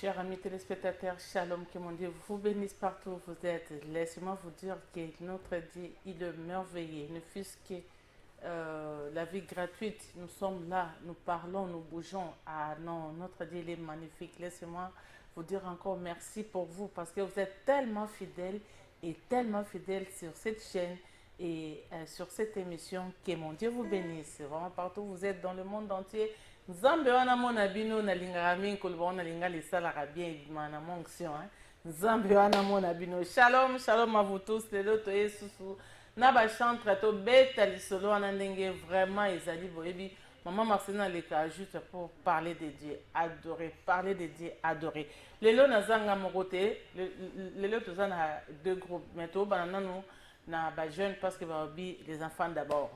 chers amis téléspectateurs, shalom, que mon Dieu vous bénisse partout où vous êtes. Laissez-moi vous dire que notre Dieu, il est merveilleux. Ne fût-ce que la vie gratuite, nous sommes là, nous parlons, nous bougeons. Ah non, notre Dieu, il est magnifique. Laissez-moi vous dire encore merci pour vous parce que vous êtes tellement fidèles et tellement fidèles sur cette chaîne et sur cette émission. Que mon Dieu vous bénisse. Vraiment partout où vous êtes dans le monde entier. Nzambe wana mona bino na lingaka mingi koloba wana linga lisalaka bien ebima na monction. Nzambe wana mona bino. Shalom, shalom à vous tous. Lelo toye susu na bachantre tobeta lisolo wana ndenge vraiment ezali boyebi. Maman Marceline aleka juste pour parler de Dieu, adorer, parler de Dieu, adorer. Lelo nazanga moko te, lelo toza na deux groupes, mais to banana nous na ba jeune parce que ba bi les enfants d'abord.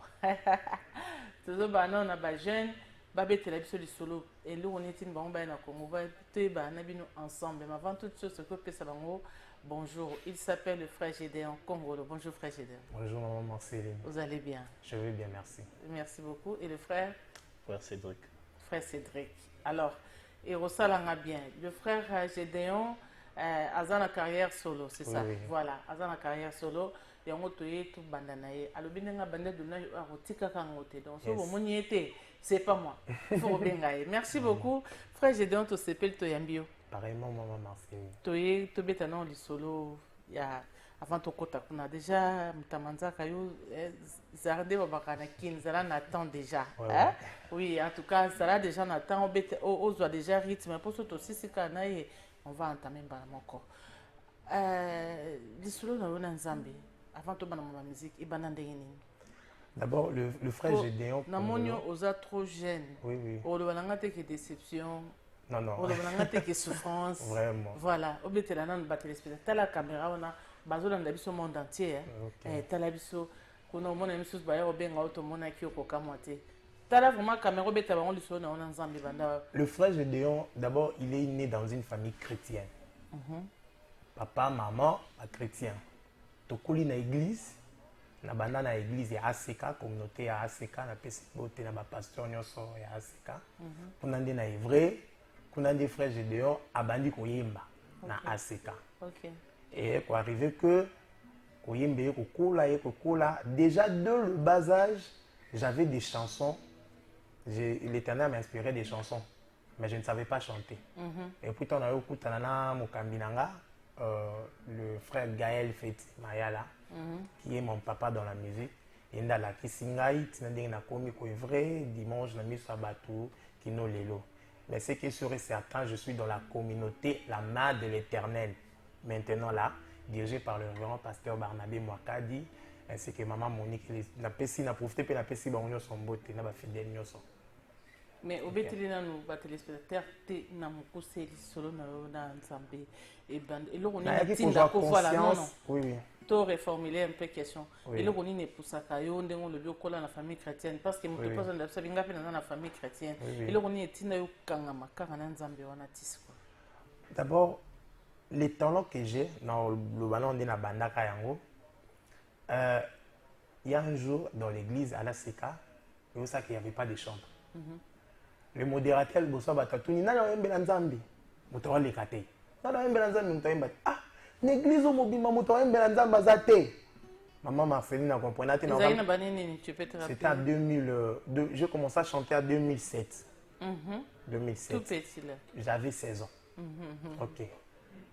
Tozo banana na ba jeune babetela biso lisolo eloko neti bango baye na Congo toyeba na bino ensemble. Mais avant toute chose, ce que pesa bango bonjour. Il s'appelle le frère Gédéon Congolo. Bonjour frère Gédéon. Bonjour maman Marceline. Vous allez bien? Je vais bien, merci. Merci beaucoup. Et le frère? Frère Cédric. Frère Cédric. Alors, et Rosalanga bien. Le frère Gédéon a une carrière solo, c'est ça? Oui. Voilà, a une carrière solo. Et on a tout bandanaye. Alors, bien nga bandé de naï a rotika kangote. Donc, si vous m'y c'est pas moi. Faut bien. Merci beaucoup, frère Gédéon. Tu s'appelles Toyambio. Pareillement maman Marceline. Toye to betana li solo ya avant to kota kuna déjà mutamanza kayo zarde babakana kin zala n'attend déjà hein? Oui, en tout cas ça là déjà n'attend on doit déjà rythme pour tout aussi c'est kana et on va entamer bana moko li solo na yona nzambe avant to bana ma musique et bana ndenge nini. D'abord le frère Gédéon. Namonio oza trop jeune. Oui. O le balanga te que déception. Non. On a que souffrance. Vraiment. Voilà. Au bété la nan ba téléspectateur. T'as la caméra on a bazola ndabiso monde entier. T'as la biso kono mona misus ba yo benga auto mona ki ko kamote. T'as la vraiment caméra au bété ba on liso na on nzambe banda. Le frère Gédéon, d'abord il est né dans une famille chrétienne. Papa, maman, pas chrétien. Tokoli na église. Na banda na église ya ACK, communauté ya ACK na pesi bote na ba pasteur nyonso ya ACK. On a na vrai. Kuna des frères Gédéon abandi koyemba na ACK. OK. Et pour arriver que koyembe kokola déjà de le bas âge, j'avais des chansons. L'Éternel m'a inspiré des chansons, mais je ne savais pas chanter. Et puis on a eu kutanana mokambinanga le frère Gaël Feti Mayala qui est mon papa dans la musique. Et ndala kisingai tinandeng na komi ko vrai dimanche na miso abatu kino lelo. Mais ce qui est sûr et certain, je suis dans la communauté, la main de l'Éternel. Maintenant là, dirigée par le révérend pasteur Barnabé Mouakadi, ainsi que maman Monique, n'a profité de la pessi banyo son beauté, n'a pas fidèle nyoso. Mais au bété na nous ba téléspectateur te na mukuse li solo na nzambe et band et lo on est tinda ko voilà non. Oui. To reformuler un peu question. Et le roni ne poussaka yo ndengo le biokola na famille chrétienne parce que moto pas na sabinga pe na famille chrétienne. Et le roni etina yo kanga makanga na nzambe wana tisiko. D'abord les talents que j'ai dans le ballon de na bandaka yango il y a un jour dans l'église à la CK, il y qu'il n'y avait pas de chambre. Le modérateur bossa batatuni na yembela nzambe moto wa lekate. Na yembela nzambe moto yemba ah l'église au mobima moto yembela nzambe azate. Maman Marceline a compris. C'était en 2002. J'ai commencé à chanter en 2007. 2007. Tout petit là. J'avais 16 ans. OK.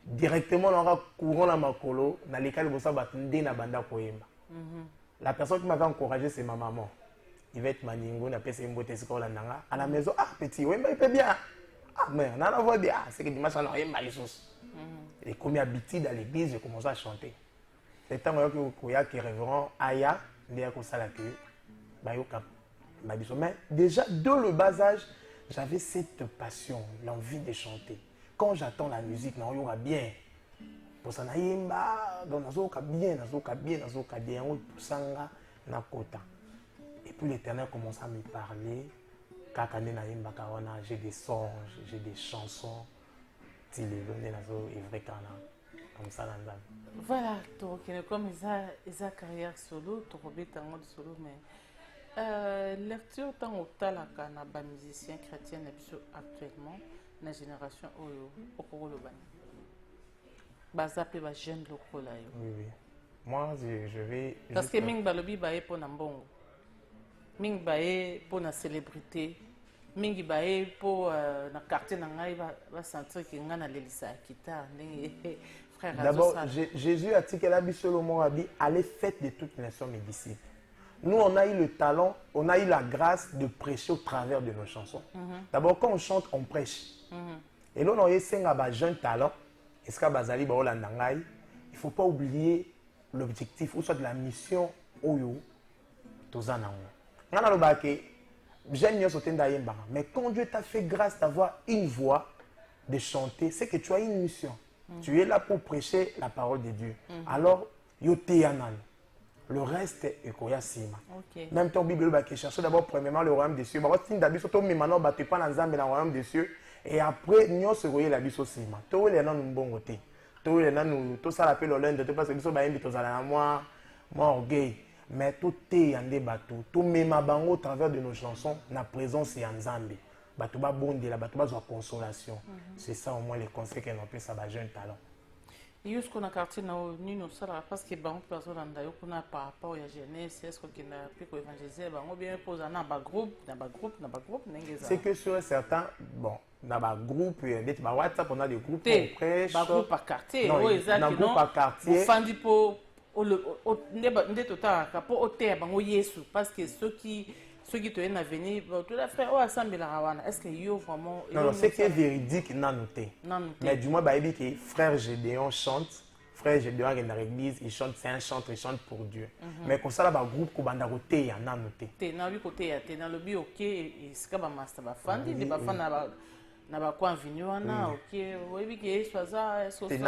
Directement dans le courant à Makolo, dans l'école bossa batunde na banda koyemba. La personne qui m'avait encouragé c'est ma maman. Yvette Maningo n'a pas essayé de me à la maison. Ah, petit, oui, mais il peut bien. Ah, mais on a la voix bien. C'est que dimanche, on a eu mal les choses. Et comme il habité dans l'église, j'ai commencé à chanter. C'est temps que le révérend Aya, il y a ça la queue. Mais déjà, dès le bas âge, j'avais cette passion, l'envie de chanter. Quand j'attends la musique, on y aura bien. Pour ça, on a bien, et puis l'Éternel commence à me parler. J'ai des songes, j'ai des chansons. Voilà, comme ils carrière solo, solo, mais lecture tant au talaka na ba musicien chrétien actuellement, na génération oyo okoloba baza pe ba jeune lokola yo. Oui, oui. Moi, je vais... Parce que mingi balobi baye po na mbongo. Mingi baye po na célébrité. Mingi baye po na quartier na ngai ba sentir que nga na lelisa kita ndenge frère. D'abord, Jésus a dit qu'elle a dit Solomon a dit allez faites de toutes les nations mes disciples. Nous, on a eu le talent, on a eu la grâce de prêcher au travers de nos chansons. D'abord, quand on chante, on prêche. Et là, on a eu un jeune talent. Est-ce qu'il il ne faut pas oublier l'objectif ou soit de la mission Oyo Tozana. Mais quand Dieu t'a fait grâce d'avoir une voix, de chanter, c'est que tu as une mission. Tu es là pour prêcher la parole de Dieu. Alors, yote yanan. Le reste est koya sima. Même ton Bible qui cherche d'abord premièrement le royaume des cieux. Bah tin dabi soto mi mano ba te pa na nzambe na royaume des cieux et après nyo se royer la biso sima. To le na mbongo te. To le na nu to sala pe lolende te parce que biso ba yembi to zala na moi orgueil. Mais tout est yande bateau. Tout mema bango au travers de nos chansons na présence ya nzambe. Bato ba bonde la bato ba zo consolation. C'est ça au moins les conseils qu'on appelle ça ba jeune talent. Et ce qu'on a quartier dans nous ça parce que bon personne en d'ailleurs qu'on a par rapport à la jeunesse est-ce qu'on a pu évangéliser bon bien poser dans bas groupe c'est que sur certains bon dans bas groupe des bas WhatsApp on a des groupes on prêche bas groupe par quartier non dans groupe par quartier fandi pour ne total pour au terre bango Yesu parce que ceux qui te viennent à venir, tout à fait, est-ce que yo vraiment... Non, c'est qui est véridique, non noté. Mais du moins, que frère Gédéon chante, frère Gédéon est dans l'église, il chante, c'est un chanteur, il chante pour Dieu. Mais comme ça, là, le groupe, il y a un côté, non noté. Tu es dans le côté, tu es dans le bio, ok, et c'est comme un master, il y a des gens qui ont quoi venir, ok, oui, que soit ça,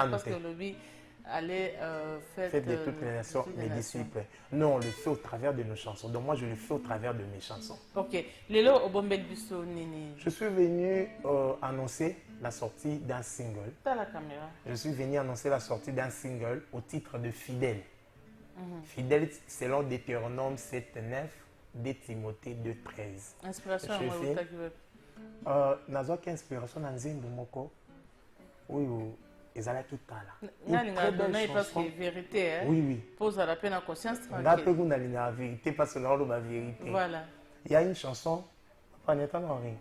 parce que le bio... Allez faites de toutes les nations mes disciples. Nous, on le fait au travers de nos chansons. Donc moi, je le fais au travers de mes chansons. Ok. Lelo Obombel Bisso Nini. Je suis venu annoncer la sortie d'un single. T'as la caméra. Je suis venu annoncer la sortie d'un single au titre de Fidèle. Fidèle selon Deutéronome 7:9, de Timothée 2:13. Inspiration à Nazoak inspiration dans Nzembo Moko. Oui. Ils allaient tout là. Une très belle chanson. Vérité, hein? Oui, oui. Pose à la peine en conscience tranquille. On a la vérité parce que l'on a la vérité. Voilà. Il y a une chanson, pas n'étant rien.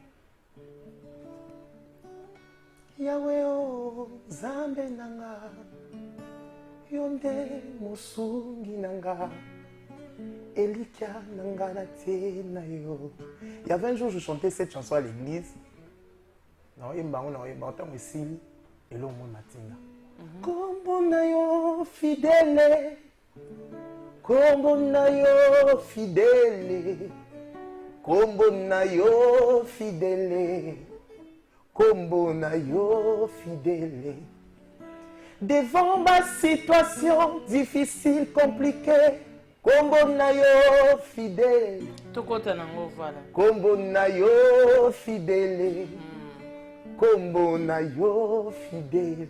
Yahweh o zambe nanga, yonde musungi nanga, elikia nanga na te na yo. Il y avait un jour je chantais cette chanson à l'église. Non, il m'a aussi. Et l'homme matinga. Kombo na yo fidèle, kombo na yo fidèle, kombo na yo fidèle, kombo na yo fidèle. Devant ma situation difficile, compliquée, kombo na yo fidèle. Kombo na yo fidèle. Kombo na yo fidèle.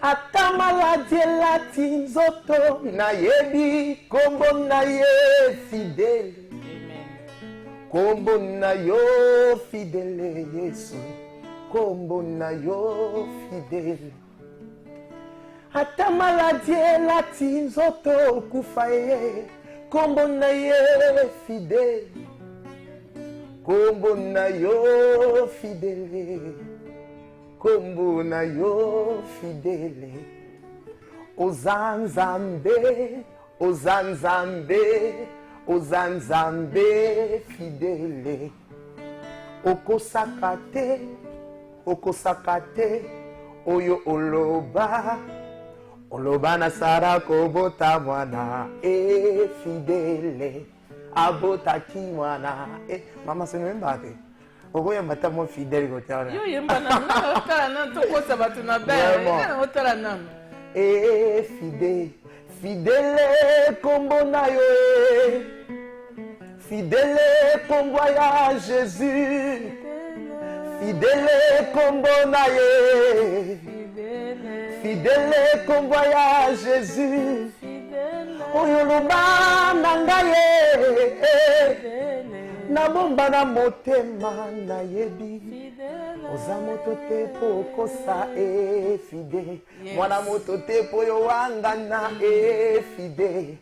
Ata maladie lati nzoto na yebi kombo na ye fidèle. Kombo na yo fidèle Yesu. Kombo na yo fidèle. Ata maladie lati nzoto kufa ye kombo na ye fidèle. Kombo na yo fidèle, kombo na yo fidèle. Ozanzambe, ozanzambe, ozanzambe fidèle. Okosakate, okosakate, oyo oloba, oloba na sara kobota mwana e fidèle. Abota kimwana mama se même pas oko ya mata mo fidèle ko tala yo yemba na tala na to ko sabatu na be na tala na fidèle fidèle kombo na yo fidèle kombo ya Jésus fidèle kombo na yo fidèle kombo ya Jésus Oyo loba nanga ye Nabomba na motema na yebi. Fidèle. Oza moto te po kosa fidèle. Yes. Mwana moto te po yo wangana fidèle.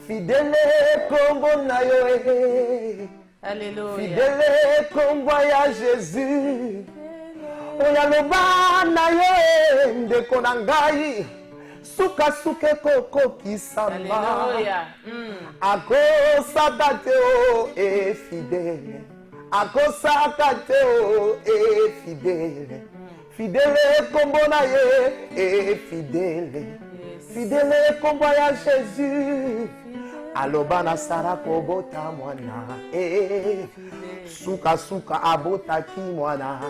Fidèle kombo na yo Alléluia. Fidèle kombo ya Jésus. Oya loba na yo ndeko na ngai. Suka suke koko kisama. Alléluia. Akosaka te o fidèle. Akosaka te o fidèle. Fidèle kombo na ye fidèle. Yes. Fidèle kombo ya Jésus. Aloba na sara kobota mwana suka suka abota ki mwana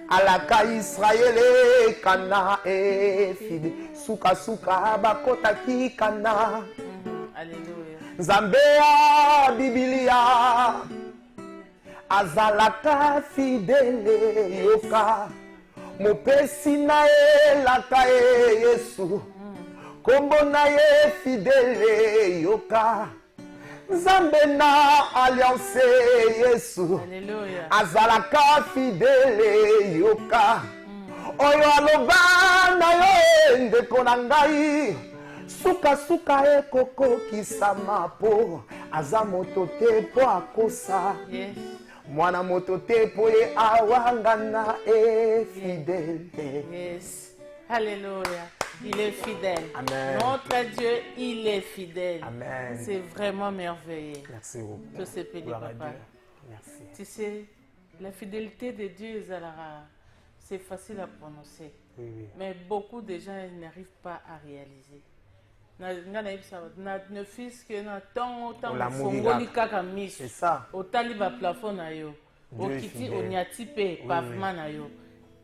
alaka Israele kana fidèle suka suka bakota ki kana. Alléluia. Nzambe ya Biblia azalaka fidèle yoka mopesi na elaka Yesu. Kombo na ye fidèle yoka Nzambe na alliance Yesu. Alléluia. Azalaka fidèle yoka oyo aloba na yo ndeko na ngai suka suka ekoko kisama po aza moto te po akosa. Yes. Mwana moto te po ye awangana fidèle. Yes. Alléluia. Il est fidèle. Amen. Notre Dieu, il est fidèle. Amen. C'est vraiment merveilleux. Merci beaucoup. Tout se peut dire, Gloire à papa. Dieu. Merci. Tu sais, la fidélité de Dieu, c'est facile à prononcer. Oui, oui. Mais beaucoup de gens n'arrivent pas à réaliser. Ne fils que na tant fongoli kaka miso. C'est ça. Otali ba plafond na yo. Dieu est Okiti fidèle. onyati pe Oui, pavement na yo.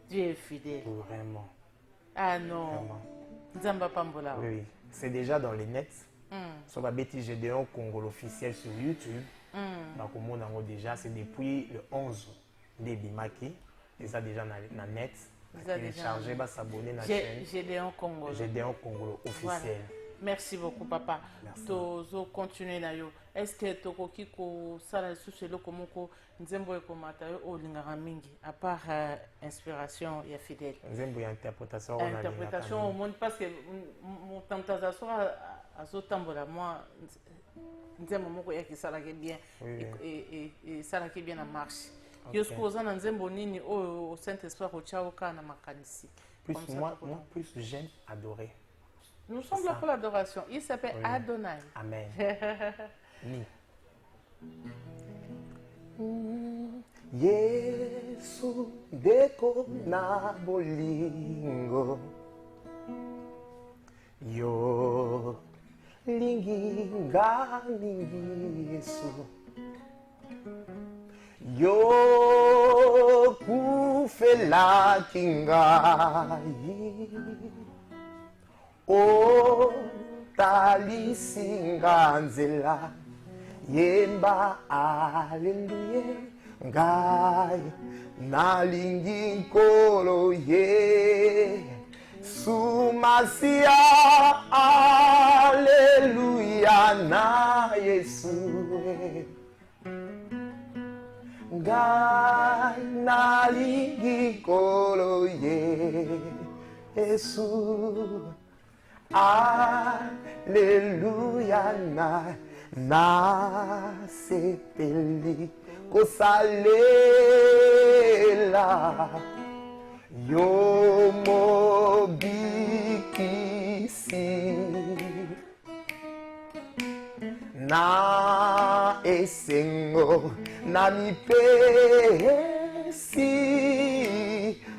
Dieu est fidèle. Vraiment. Ah non. Vraiment. Nzamba pambola. Oui, oui. C'est déjà dans les nets. Sur ma bêtise, j'ai déjà un Congo officiel sur YouTube. Donc, au monde déjà, c'est depuis le 11 de Bimaki. Et ça déjà dans le net. Télécharger, s'abonner à la chaîne. Gédéon Congo. Gédéon Congo officiel. Voilà. Merci beaucoup, papa. Merci. Tozo continuer na yo. Est-ce que tokoki ko sala sous le komoko nzembo e komata yo o lingaka mingi à part inspiration ya fidèle. Nzembo ya interprétation. Interprétation au monde parce que mon tentation à zo tambola moi nzembo moko ya kisala ke bien et sala ke bien na marche. Yo sposa na nzembo nini o Saint-Esprit ko chao kana makanisi. Plus moi plus j'aime adorer. Nous sommes là pour l'adoration. Il s'appelle Adonai. Amen. Ni. Yesu deko na bolingo yo linginga lingi Yesu yo kufela kingai o talisinga nzela yemba aleluya ngai nalingi nkolo ye sumasia aleluya na Yesu ngai nalingi nkolo ye Yesu Alléluia na sepeli kosalela yo mobikisi na esengo na mipesi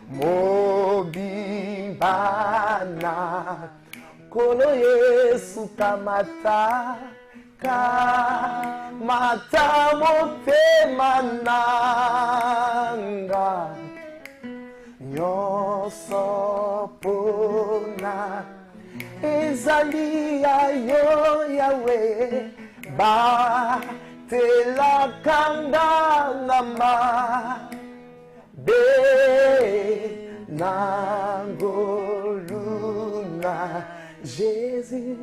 mobimbana Kolo Yesu kamata motema nanga nyonso pona ezali ya yo Yawe batelaka ngangama be nangoluna Jésus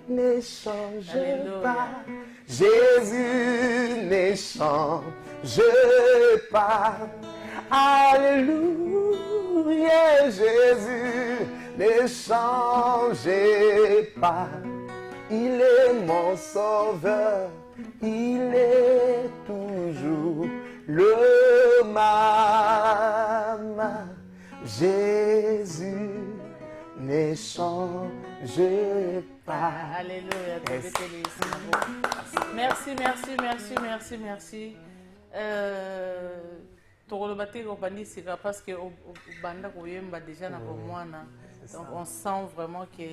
ne change Alléluia. pas. Jésus ne change pas. Alléluia. Jésus ne change pas. Il est mon sauveur. Il est toujours le même. Jésus ne change pas. Alléluia. Yes. Merci, merci, merci, merci, merci. Tokoloba te kobandi sika parce que au banda koyemba déjà na komwana. Donc on sent vraiment que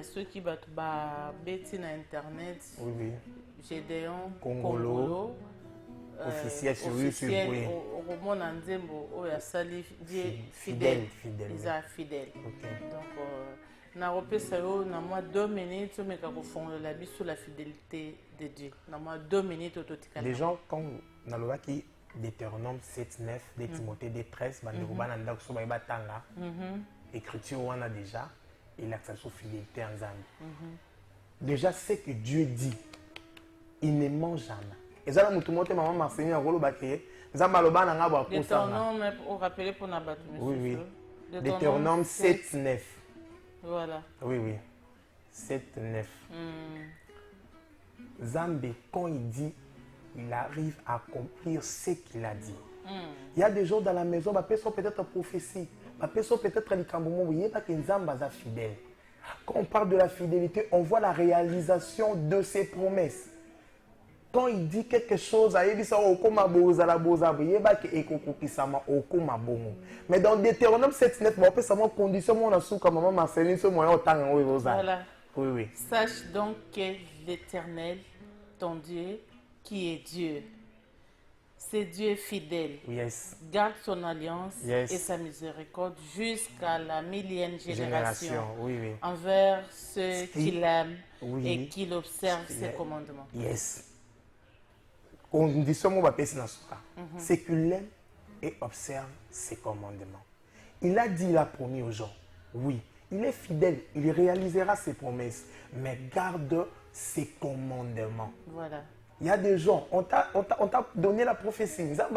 ceux qui battent bêtis na internet, Oui, oui. Gédéon, Congolo, officiel sur YouTube, oui. Au Romona Nzembo, oya sali die fidèle. Fidèle. Ils sont fidèles. Ok. Donc na repesa yo na moi 2 minutes mais ka kofongola biso la fidélité de Dieu. Na moi 2 minutes autotika. Les gens quand na loba ki Deutéronome 7:9, de Timothée 2:13, bandeko bana ndako so ba tanga. Écriture on a déjà il accès sur fidélité en Zambie. Déjà ce que Dieu dit, il ne ment jamais. Et ça, nous tout le monde, maman Marceline, on va le Zambaloba n'a pas pour ça. Deutéronome, on rappelle pour Nabat. Oui, oui. Deutéronome 7:9. Voilà. Oui, oui. 7:9. Zambé, quand il dit, il arrive à accomplir ce qu'il a dit. Il y a des gens dans la maison, bah, peut-être prophétie, bah, peut-être les Cambomans, vous voyez pas que Zamba est fidèle. Quand on parle de la fidélité, on voit la réalisation de ses promesses. Quand il dit quelque chose, mais dans Deutéronome 7:9, on peut savoir condition mon asou comme maman Marceline ce moyen autant Voilà. Oui, oui. Sache donc que l'Éternel, ton Dieu, qui est Dieu, c'est Dieu fidèle. Yes. Garde son alliance Yes. et sa miséricorde jusqu'à la millième génération Oui, oui. envers ceux qui l'aiment Oui. et qui observent ses commandements. Yes. Condition mon c'est qu'il aime et observe ses commandements. Il a dit, il a promis aux gens, oui, il est fidèle, il réalisera ses promesses, mais garde ses commandements. Voilà. Il y a des gens, on t'a donné la prophétie. Garde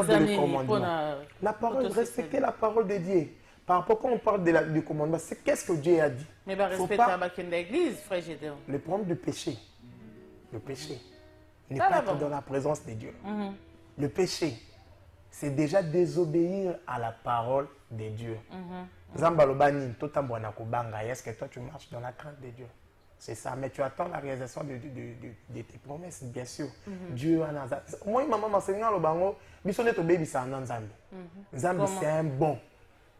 le commandement. La parole, respecter la parole de Dieu. Par rapport quand on parle du commandement, c'est qu'est-ce que Dieu a dit. Mais respecter l'église, frère Gédéon. Le problème du péché, n'est pas être dans la présence de Dieu. Le péché, c'est déjà désobéir à la parole de Dieu. Est-ce que toi tu marches dans la crainte de Dieu? C'est ça, mais tu attends la réalisation de tes promesses, bien sûr. Dieu en a. Moi, maman m'a enseigné le bango, bisonne to baby ça en Zambie. Zambie c'est un bon.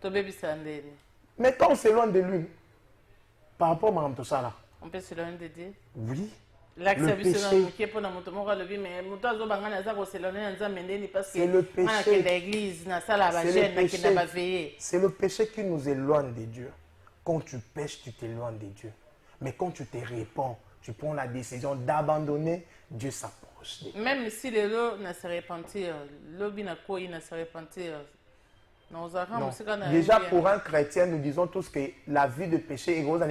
To baby ça mais quand on s'éloigne de lui, par rapport à Mme Tossala, on peut s'éloigner de Dieu? Oui. Le péché. C'est le péché. C'est le péché qui nous éloigne de Dieu. Quand tu pêches, tu t'éloignes de Dieu. Mais quand tu te répands, tu prends la décision d'abandonner, Dieu s'approche. Même si le lot ne se repentir, l'obi n'a quoi, il ne se repentir. Non. Déjà, pour un chrétien, nous disons tous que la vie de péché est grosse.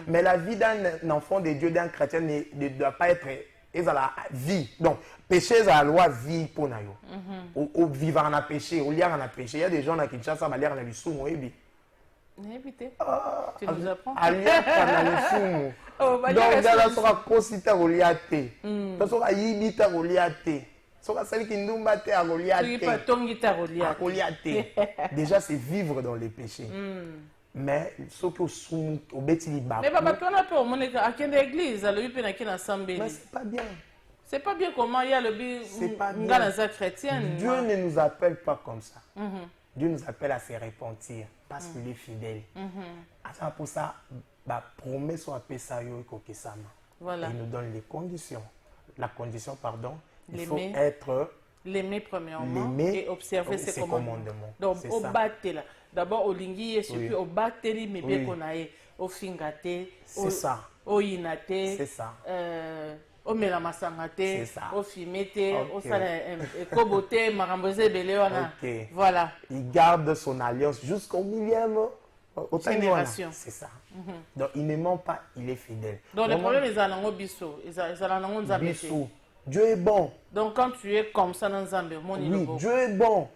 Mais la vie d'un enfant de Dieu, d'un chrétien, ne doit pas être la vie. Donc, péché, c'est la loi vie pour nous. Au vivre en péché, au lire en péché. Il y a des gens qui cherchent à lire en péché. Tu nous apprends. Donc, là, sera consulté à Goliath. Là, sera yibita Goliath. Sera celle qui nous battait à Goliath. Déjà, c'est vivre dans les péchés. Mais ceux qui sont au bêtis, mais papa, toi, on a peur, on est à l'église, à l'UP, à l'Assemblée. Mais c'est pas bien. C'est pas bien comment il y a le chrétienne. Dieu ne nous appelle pas comme ça. Dieu nous appelle à se repentir parce qu'il est fidèle. Pour ça, la promesse soit voilà. Il nous donne les conditions. La condition, pardon, il faut être l'aimer premièrement et observer ses commandements. Donc, au battre d'abord au lingi et puis au battre mais bien qu'on a au fingate, c'est ça. au inate. C'est ça. omela masanga te, C'est ça. ofime te, Ok. osala ekobo te, makambo eza ebele wana. Ok. Voilà. Il garde son alliance jusqu'au millième au Génération. C'est ça. Donc il ne ment pas, il est fidèle. Donc le Vraiment, problème ezala nango biso, ezala nango nzambe te. Bissou, Dieu est bon. Donc quand tu es comme ça dans nzambe, moni Oui, lobo. Dieu est bon.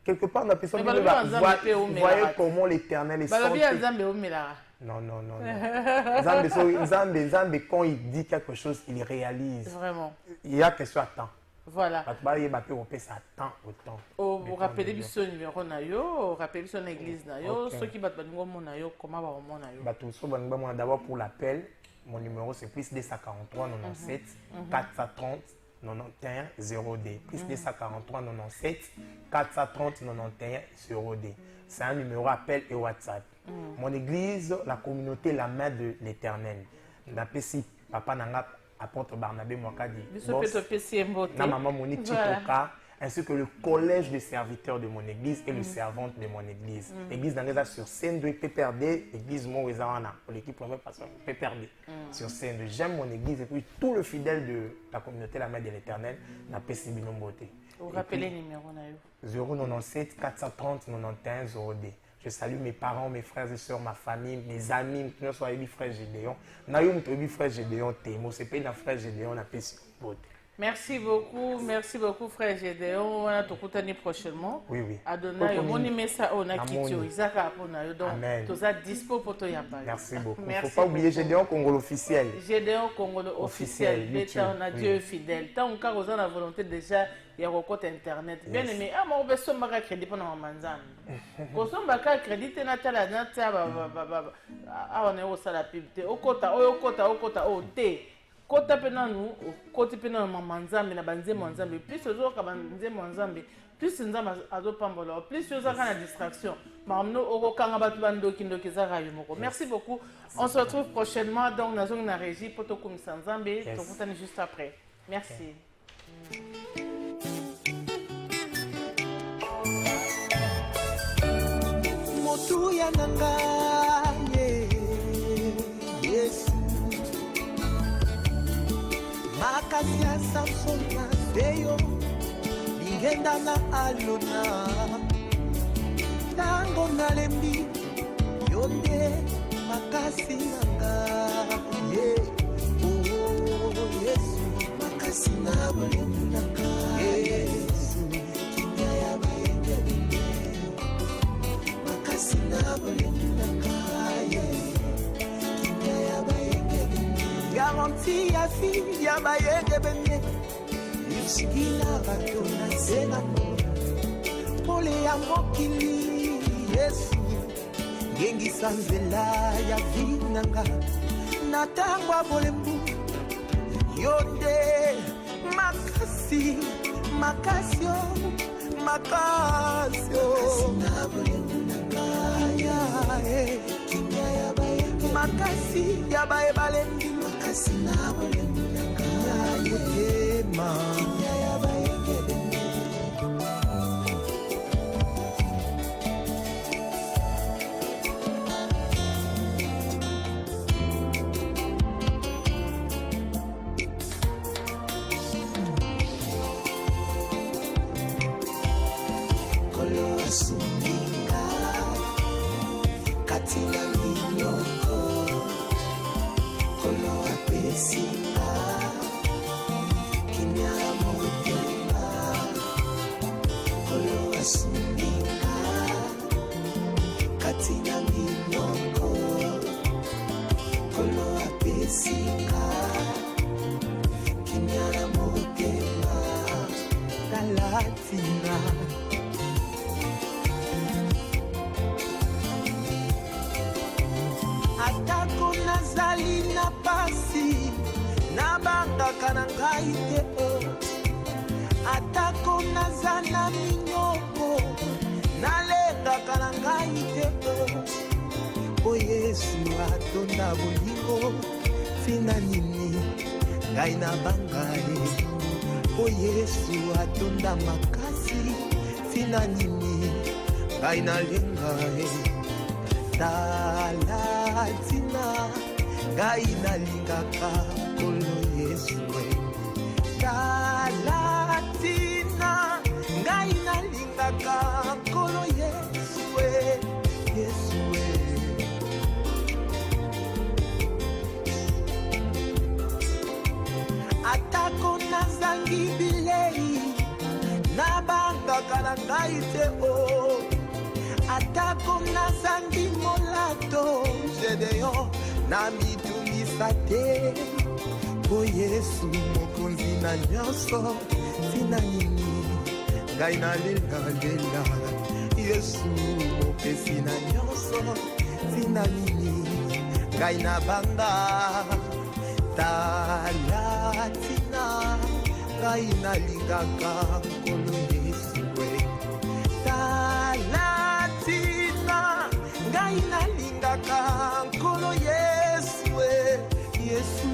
Quelque part, on a personne Mais qui balobi ya nzambe pe voyez omelaka. comment l'éternel est Balobi ya sorti. nzambe omelaka. Non. Nzambe, quand il dit quelque chose, il réalise. Vraiment. Il y a question à temps. Voilà. Ça attend autant. Vous rappelez biso numéro na yo, rappelez biso na église na yo, ceux qui battent baningo mona yo, comment va mona yo. D'abord pour l'appel, mon numéro c'est plus 243 97 430 91 0D. Plus 243 97 430 91 0D. C'est un numéro appel et WhatsApp. Mon église, la communauté, la main de l'éternel. D'après si papa Nanga apôtre Barnabé Mwakadi, na maman Monique Chitoka, ainsi que le collège des serviteurs de mon église et le servante de mon église. L'église d'Angeza sur scène de PPRD, l'église Mowezawana, pour l'équipe première personne, PPRD, sur scène. J'aime mon église et puis tout le fidèle de la communauté, la main de l'éternel, n'a pas si bien beauté. Vous rappelez le numéro na yo. 097 430 91 0D. Je salue mes parents, mes frères et sœurs, ma famille, mes amis, nous sommes les frères Gédéon. Nous sommes les frères Gédéon, Témo, c'est pas les frères Gédéon, merci beaucoup frère Gédéon. On a tout l'année prochainement. Oui. Adonai, mon messa on a quitté Isaka pour nous. Donc, Amen. tout ça dispo pour toi yamba. Merci beaucoup. Il ne Merci faut pas oublier beaucoup. Gédéon Congolo officiel. Gédéon Congolo officiel. YouTube, On a Dieu fidèle. Tant on a la volonté déjà, il y a recours internet. Bien aimé, moi on veut sommer crédit pour nos manzans. Quand on va crédit, on a tala nata on est au salapibte. Au kota, au thé. Kota penanu, koti penanu manzambe na banze manzambe. Plus ozo ka banze manzambe, plus nzamba azo pambola, plus ozo ka na distraction. Mamno oko kanga batu bando kindoki zaka yomoko. Merci beaucoup. On se retrouve prochainement donc na zone na régie poto kumisa nzambe. Yes. On vous juste après. Merci. Motuya nanga yes. Makasia Samsona seyo Lingenda na alona Tango na lembi Yonde makasi nanga Oh Yesu makasi na bolengu nanga Yesu kinya ya bayenge binde Makasi na bolengu nanga kinya ya bayenge binde Garanti ya fi ya bayenge bende Yusikila bato na zena Pole ya mokili Yesu Ngengisa nzela ya vinanga Natangwa bolembu Yonde makasi Makasio Makasio na bolembu nanga Kinya ya bayenge Makasi ya baye balendi Makasi na bolembu nanga Mutema Kinya ya bayenge bende Kolo asuminga Katina minyoko Kolo apesinga Kinyara motema Kolo asuminga Katina minyoko Kolo apesinga Kinyara motema Galatina Atako nazali na pasi Nabangaka na ngai te Atako nazana minyoko Nalengaka na ngai te O Yesu atonda bolingo Fina nini ngai na bangai O Yesu atonda makasi Fina nini ngai na lengai Talatina ngai nalingaka nkolo yesu tala tina ngai nalingaka nkolo yesu yesu atako nazangi bilei nabangaka na ngai te atako nazangi molato gedeon namitungisa te po yesu mokonzi na nyonso tina nini ngai nalelalela yesu mopesi na nyonso tina nini ngai nabanga tala tina ngai nalingaka nkolo yesu tala tina ngai nalingaka nkolo yesu yesu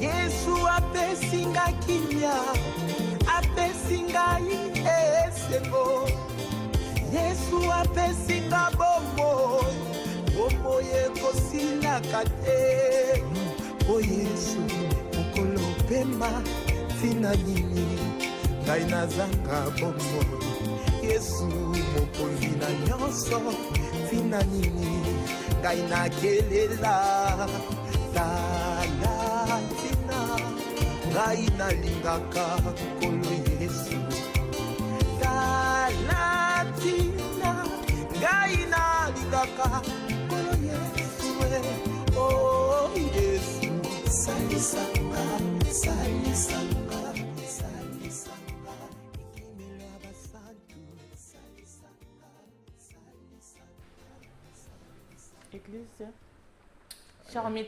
yesu apesi nga kimia apesi ngai esengo yesu apesi nga bomoi ekosilaka te o yesu mokolo pema tina nini ngai nazanga bomoi yesu mokonzi na nyonso tina nini ngai nakelela tala tina ngai nalingaka nkolo yesu tala tina ngai nalingaka nkolo yesu oh yesu salisanga salisanga salisanga ikimelo abasantu salisanga salisanga Église, chers amis